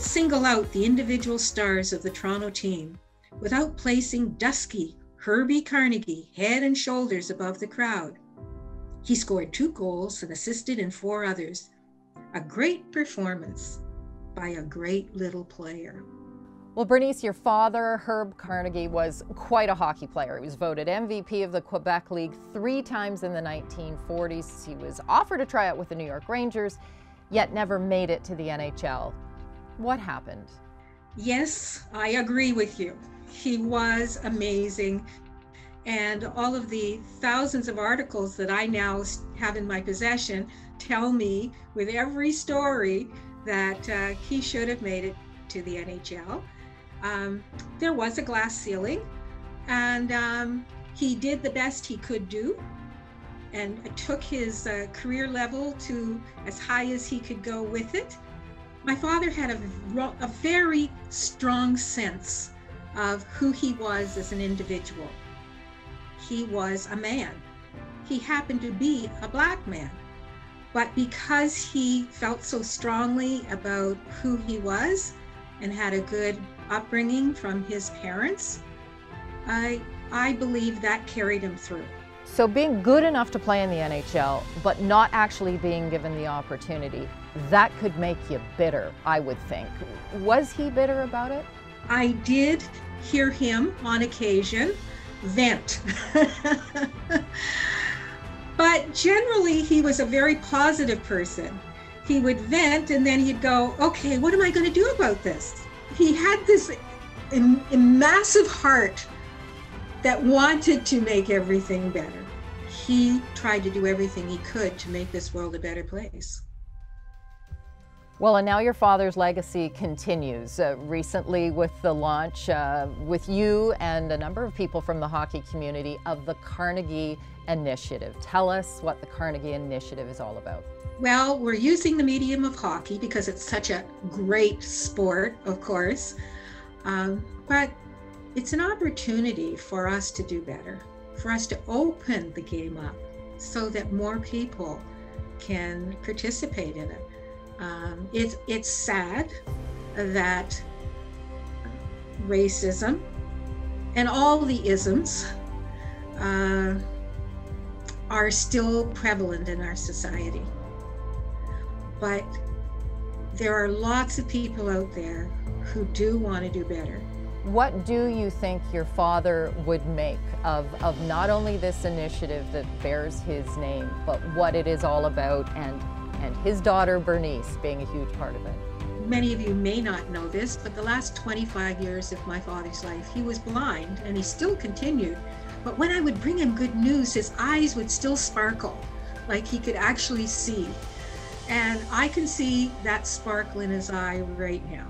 single out the individual stars of the Toronto team without placing dusky Herbie Carnegie head and shoulders above the crowd. He scored 2 goals and assisted in 4 others. A great performance by a great little player. Well, Bernice, your father, Herb Carnegie, was quite a hockey player. He was voted MVP of the Quebec League 3 times in the 1940s. He was offered a tryout with the New York Rangers, yet never made it to the NHL. What happened? Yes, I agree with you. He was amazing. And all of the thousands of articles that I now have in my possession tell me with every story that he should have made it to the NHL. There was a glass ceiling, and he did the best he could do and took his career level to as high as he could go with it. My father had a very strong sense of who he was as an individual. He was a man. He happened to be a Black man. But because he felt so strongly about who he was and had a good upbringing from his parents, I believe that carried him through. So being good enough to play in the NHL, but not actually being given the opportunity, that could make you bitter, I would think. Was he bitter about it? I did hear him on occasion vent. But generally, he was a very positive person. He would vent and then he'd go, okay, what am I going to do about this? He had this massive heart that wanted to make everything better. He tried to do everything he could to make this world a better place. Well, and now your father's legacy continues. Recently with the launch with you and a number of people from the hockey community of the Carnegie Initiative. Tell us what the Carnegie Initiative is all about. Well, we're using the medium of hockey because it's such a great sport, of course, but it's an opportunity for us to do better, for us to open the game up so that more people can participate in it. It's sad that racism and all the isms are still prevalent in our society. But there are lots of people out there who do want to do better. What do you think your father would make of not only this initiative that bears his name, but what it is all about, and his daughter Bernice being a huge part of it? Many of you may not know this, but the last 25 years of my father's life, he was blind and he still continued. But when I would bring him good news, his eyes would still sparkle, like he could actually see. And I can see that sparkle in his eye right now.